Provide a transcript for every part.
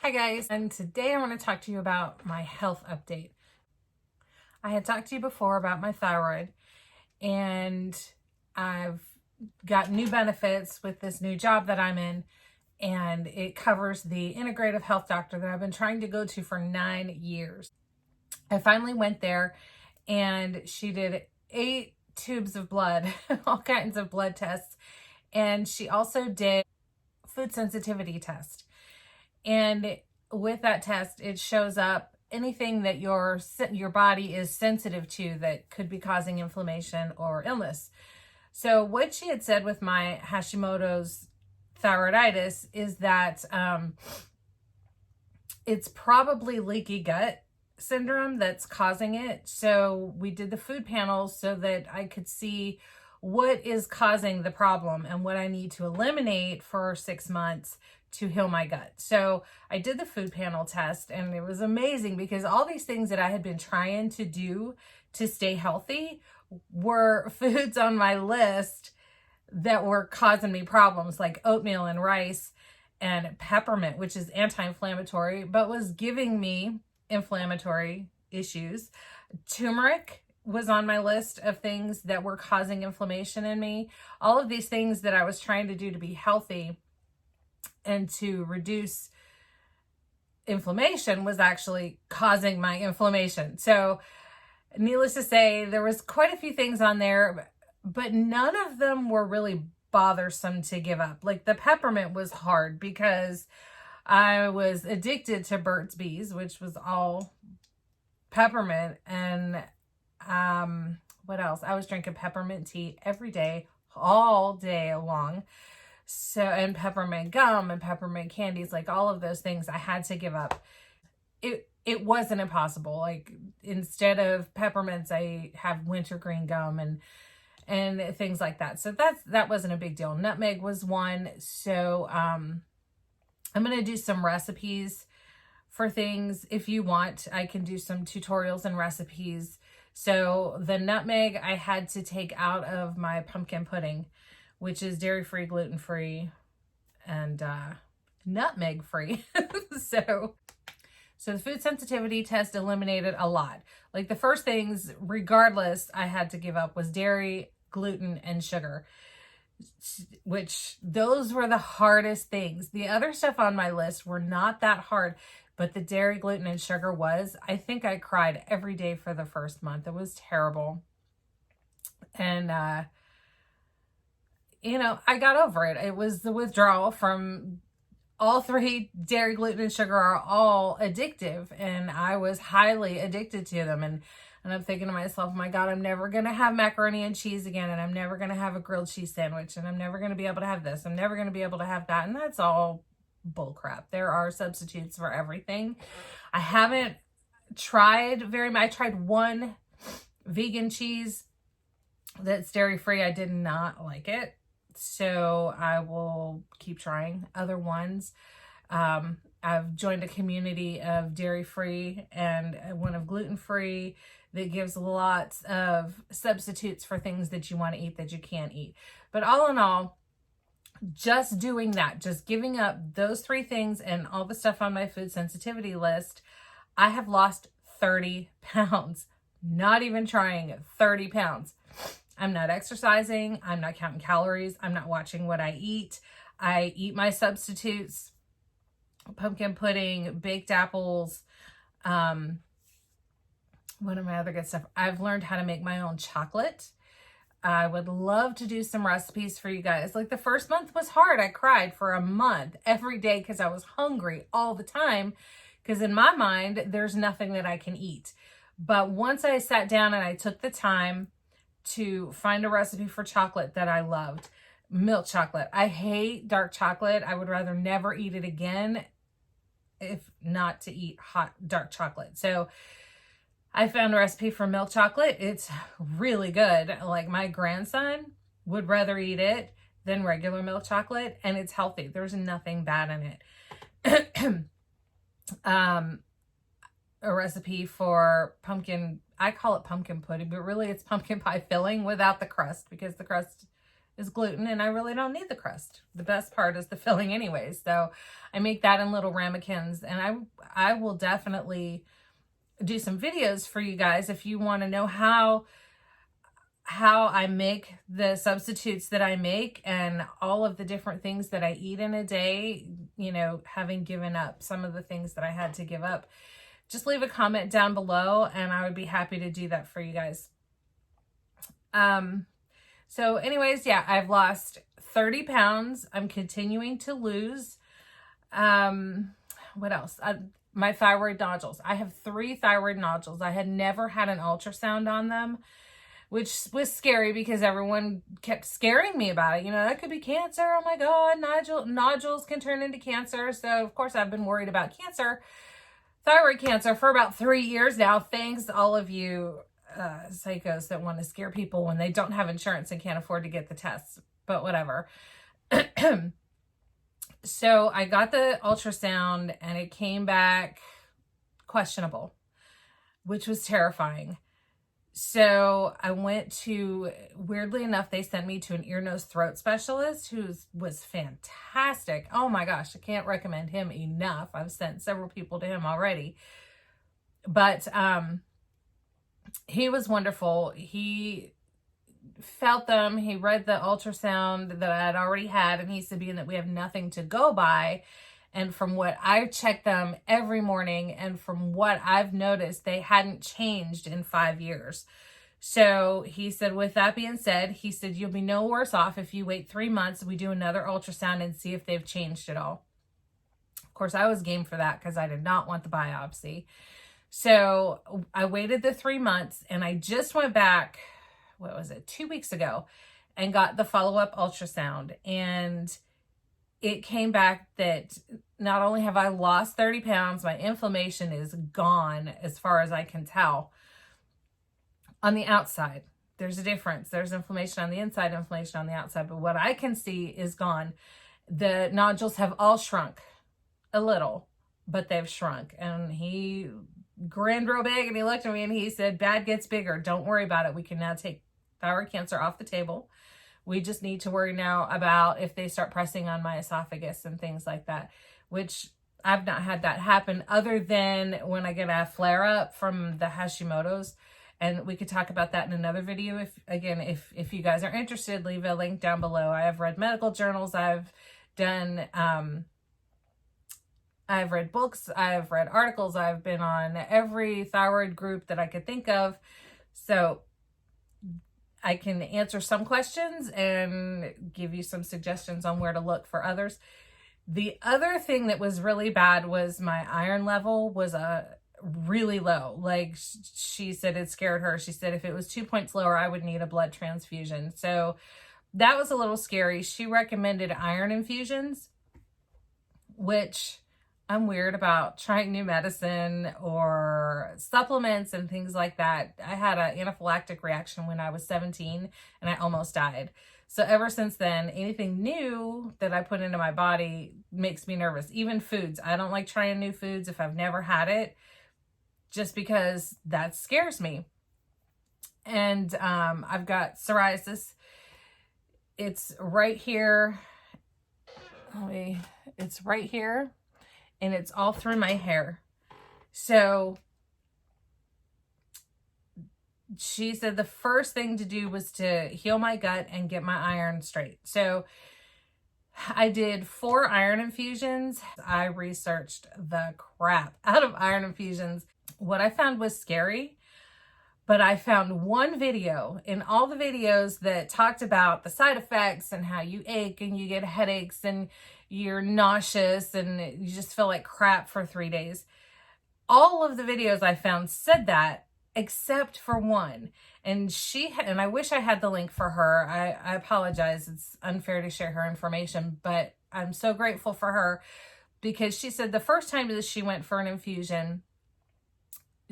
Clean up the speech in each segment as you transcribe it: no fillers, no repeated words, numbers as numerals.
Hi guys, and today I want to talk to you about my health update. I had talked to you before about my thyroid, and I've got new benefits with this new job that I'm in, and it covers the integrative health doctor that I've been trying to go to for 9 years. I finally went there, and she did 8 tubes of blood, all kinds of blood tests, and she also did food sensitivity test. And with that test, it shows up anything that your body is sensitive to that could be causing inflammation or illness. So what she had said with my Hashimoto's thyroiditis is that it's probably leaky gut syndrome that's causing it. So we did the food panel so that I could see what is causing the problem and what I need to eliminate for 6 months to heal my gut. So I did the food panel test, and it was amazing because all these things that I had been trying to do to stay healthy were foods on my list that were causing me problems, like oatmeal and rice and peppermint, which is anti-inflammatory, but was giving me inflammatory issues. Turmeric was on my list of things that were causing inflammation in me. All of these things that I was trying to do to be healthy and to reduce inflammation was actually causing my inflammation. So needless to say, there was quite a few things on there, but none of them were really bothersome to give up. Like the peppermint was hard because I was addicted to Burt's Bees, which was all peppermint. And what else? I was drinking peppermint tea every day, all day long. So, and peppermint gum and peppermint candies, like all of those things I had to give up. It wasn't impossible. Like instead of peppermints, I have wintergreen gum and things like that. So that wasn't a big deal. Nutmeg was one. So I'm going to do some recipes for things. If you want, I can do some tutorials and recipes. So the nutmeg I had to take out of my pumpkin pudding, which is dairy-free, gluten-free, and nutmeg-free. So the food sensitivity test eliminated a lot. Like the first things, regardless, I had to give up was dairy, gluten, and sugar, which those were the hardest things. The other stuff on my list were not that hard, but the dairy, gluten, and sugar was. I think I cried every day for the first month. It was terrible. And, I got over it. It was the withdrawal from all three. Dairy, gluten, and sugar are all addictive, and I was highly addicted to them. And I'm thinking to myself, my God, I'm never going to have macaroni and cheese again, and I'm never going to have a grilled cheese sandwich, and I'm never going to be able to have this. I'm never going to be able to have that. And that's all bull crap. There are substitutes for everything. I haven't tried very much. I tried one vegan cheese that's dairy-free. I did not like it. So I will keep trying other ones. I've joined a community of dairy-free and one of gluten-free that gives lots of substitutes for things that you want to eat that you can't eat. But all in all, just doing that, just giving up those 3 things and all the stuff on my food sensitivity list, I have lost 30 pounds. Not even trying, 30 pounds. I'm not exercising. I'm not counting calories. I'm not watching what I eat. I eat my substitutes, pumpkin pudding, baked apples. What are my other good stuff? I've learned how to make my own chocolate. I would love to do some recipes for you guys. Like the first month was hard. I cried for a month every day because I was hungry all the time. Because in my mind, there's nothing that I can eat. But once I sat down and I took the time to find a recipe for chocolate that I loved. Milk chocolate. I hate dark chocolate. I would rather never eat it again if not to eat hot dark chocolate. So I found a recipe for milk chocolate. It's really good. Like my grandson would rather eat it than regular milk chocolate, and it's healthy. There's nothing bad in it. A recipe for pumpkin, I call it pumpkin pudding, but really it's pumpkin pie filling without the crust because the crust is gluten, and I really don't need the crust. The best part is the filling anyway. So I make that in little ramekins, and I will definitely do some videos for you guys if you want to know how I make the substitutes that I make and all of the different things that I eat in a day, you know, having given up some of the things that I had to give up. Just leave a comment down below and I would be happy to do that for you guys. So anyways, yeah, I've lost 30 pounds. I'm continuing to lose. What else? My thyroid nodules. I have 3 thyroid nodules. I had never had an ultrasound on them, which was scary because everyone kept scaring me about it. You know, that could be cancer. Oh my God, nodules can turn into cancer. So of course I've been worried about cancer, thyroid cancer, for about 3 years now. Thanks to all of you psychos that want to scare people when they don't have insurance and can't afford to get the tests, but whatever. So I got the ultrasound and it came back questionable, which was terrifying. So I went to, weirdly enough, they sent me to an ear, nose, throat specialist who was fantastic. Oh my gosh, I can't recommend him enough. I've sent several people to him already. But he was wonderful. He felt them. He read the ultrasound that I had already had, and he said, being that we have nothing to go by, and from what I checked them every morning, and from what I've noticed, they hadn't changed in 5 years. So he said, with that being said, he said, you'll be no worse off if you wait 3 months. We do another ultrasound and see if they've changed at all. Of course, I was game for that because I did not want the biopsy. So I waited the 3 months, and I just went back, what was it, 2 weeks ago, and got the follow-up ultrasound. And it came back that not only have I lost 30 pounds, my inflammation is gone as far as I can tell. On the outside, there's a difference. There's inflammation on the inside, inflammation on the outside. But what I can see is gone. The nodules have all shrunk a little, but they've shrunk. And he grinned real big and he looked at me and he said, bad gets bigger. Don't worry about it. We can now take thyroid cancer off the table. We just need to worry now about if they start pressing on my esophagus and things like that, which I've not had that happen other than when I get a flare up from the Hashimoto's. And we could talk about that in another video. If you guys are interested, leave a link down below. I have read medical journals. I've done, I've read books. I've read articles. I've been on every thyroid group that I could think of. So I can answer some questions and give you some suggestions on where to look for others. The other thing that was really bad was my iron level was really low. Like she said, it scared her. She said if it was 2 points lower, I would need a blood transfusion. So that was a little scary. She recommended iron infusions, which I'm weird about trying new medicine or supplements and things like that. I had an anaphylactic reaction when I was 17 and I almost died. So ever since then, anything new that I put into my body makes me nervous. Even foods. I don't like trying new foods if I've never had it, just because that scares me. And I've got psoriasis. It's right here. It's right here. And it's all through my hair. So she said the first thing to do was to heal my gut and get my iron straight. So I did 4 iron infusions. I researched the crap out of iron infusions. What I found was scary, but I found one video in all the videos that talked about the side effects and how you ache and you get headaches and you're nauseous and you just feel like crap for 3 days. All of the videos I found said that, except for one. And I wish I had the link for her. I apologize. It's unfair to share her information, but I'm so grateful for her because she said the first time that she went for an infusion,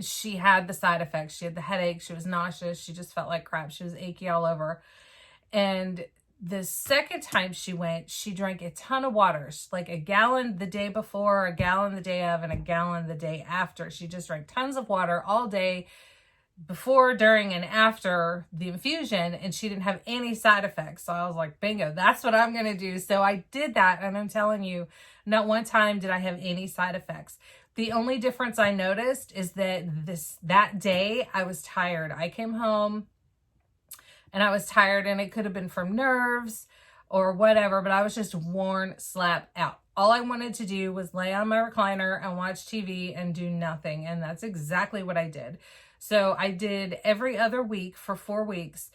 she had the side effects. She had the headache. She was nauseous. She just felt like crap. She was achy all over. And the second time she went, she drank a ton of water, like a gallon the day before, a gallon the day of, and a gallon the day after. She just drank tons of water all day, before, during, and after the infusion, and she didn't have any side effects. So I was like, bingo, that's what I'm going to do. So I did that, and I'm telling you, not one time did I have any side effects. The only difference I noticed is that that day I was tired. I came home and I was tired, and it could have been from nerves or whatever, but I was just worn slap out. All I wanted to do was lay on my recliner and watch TV and do nothing. And that's exactly what I did. So I did every other week for 4 weeks.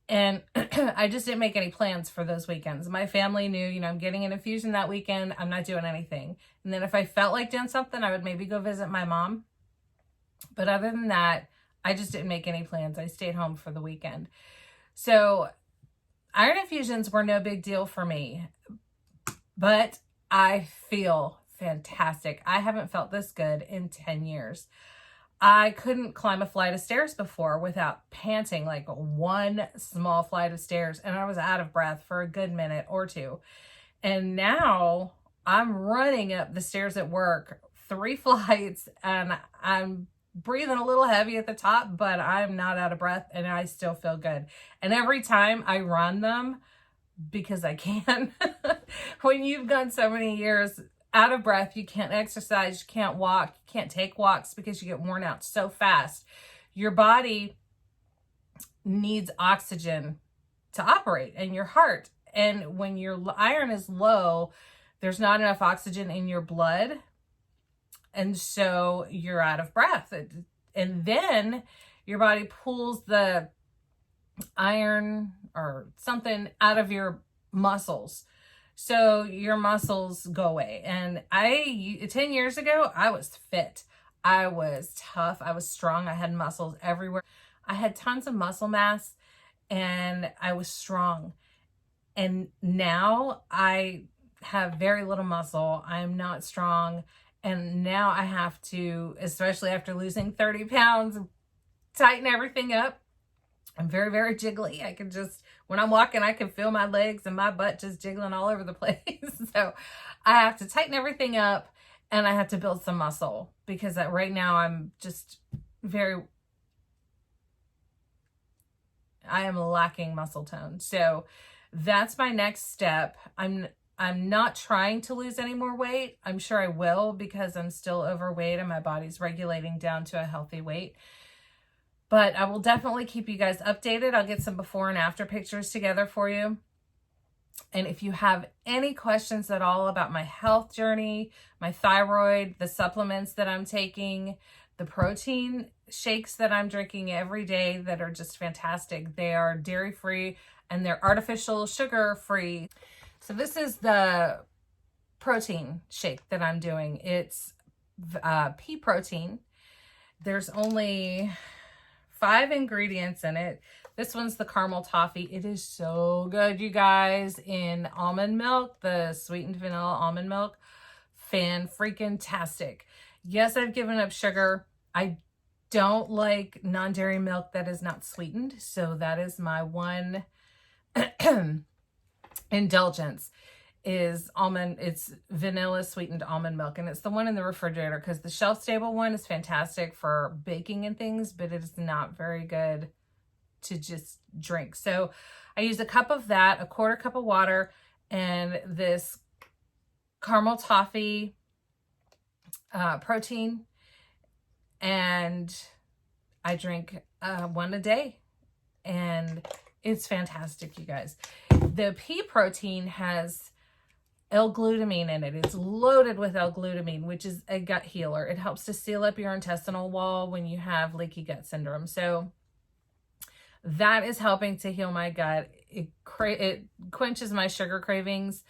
And I just didn't make any plans for those weekends. My family knew, you know, I'm getting an infusion that weekend. I'm not doing anything. And then if I felt like doing something, I would maybe go visit my mom. But other than that, I just didn't make any plans. I stayed home for the weekend. So iron infusions were no big deal for me, but I feel fantastic. I haven't felt this good in 10 years. I couldn't climb a flight of stairs before without panting, like one small flight of stairs, and I was out of breath for a good minute or two. And now I'm running up the stairs at work, 3 flights, and I'm breathing a little heavy at the top, but I'm not out of breath, and I still feel good. And every time I run them, because I can, when you've gone so many years out of breath, you can't exercise, you can't walk, you can't take walks because you get worn out so fast. Your body needs oxygen to operate, and your heart. And when your iron is low, there's not enough oxygen in your blood. And so you're out of breath. And then your body pulls the iron or something out of your muscles. So your muscles go away. And 10 years ago, I was fit. I was tough. I was strong. I had muscles everywhere. I had tons of muscle mass, and I was strong. And now I have very little muscle. I'm not strong. And now I have to, especially after losing 30 pounds, tighten everything up. I'm very, very jiggly. I can just, when I'm walking, I can feel my legs and my butt just jiggling all over the place. So I have to tighten everything up, and I have to build some muscle, because right now I'm just I am lacking muscle tone. So that's my next step. I'm not trying to lose any more weight. I'm sure I will, because I'm still overweight and my body's regulating down to a healthy weight. But I will definitely keep you guys updated. I'll get some before and after pictures together for you. And if you have any questions at all about my health journey, my thyroid, the supplements that I'm taking, the protein shakes that I'm drinking every day that are just fantastic. They are dairy-free and they're artificial sugar-free. So this is the protein shake that I'm doing. It's pea protein. There's only 5 ingredients in it. This one's the caramel toffee. It is so good, you guys, in almond milk, the sweetened vanilla almond milk. Fan-freaking-tastic. Yes, I've given up sugar. I don't like non-dairy milk that is not sweetened. So that is my one indulgence, is almond. It's vanilla sweetened almond milk, and it's the one in the refrigerator, because the shelf stable one is fantastic for baking and things, but it is not very good to just drink. So I use a cup of that, a 1/4 cup of water, and this caramel toffee protein, and I drink 1 a day, and it's fantastic, you guys. The pea protein has L-glutamine in it. It's loaded with L-glutamine, which is a gut healer. It helps to seal up your intestinal wall when you have leaky gut syndrome. So that is helping to heal my gut. It quenches my sugar cravings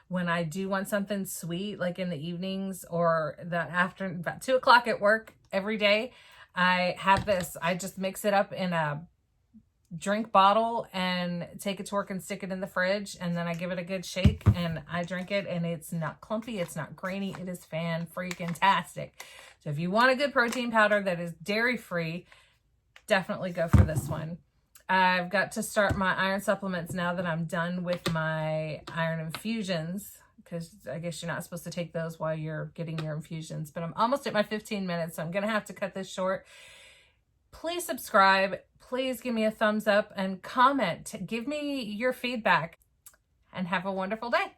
when I do want something sweet, like in the evenings or that after about 2 o'clock at work every day. I have this. I just mix it up in a drink bottle and take it to work and stick it in the fridge, and then I give it a good shake and I drink it, and it's not clumpy, it's not grainy, it is fan-freaking-tastic. So if you want a good protein powder that is dairy-free, definitely go for this one. I've got to start my iron supplements now that I'm done with my iron infusions, because I guess you're not supposed to take those while you're getting your infusions, but I'm almost at my 15 minutes, so I'm going to have to cut this short. Please subscribe. Please give me a thumbs up and comment. Give me your feedback and have a wonderful day.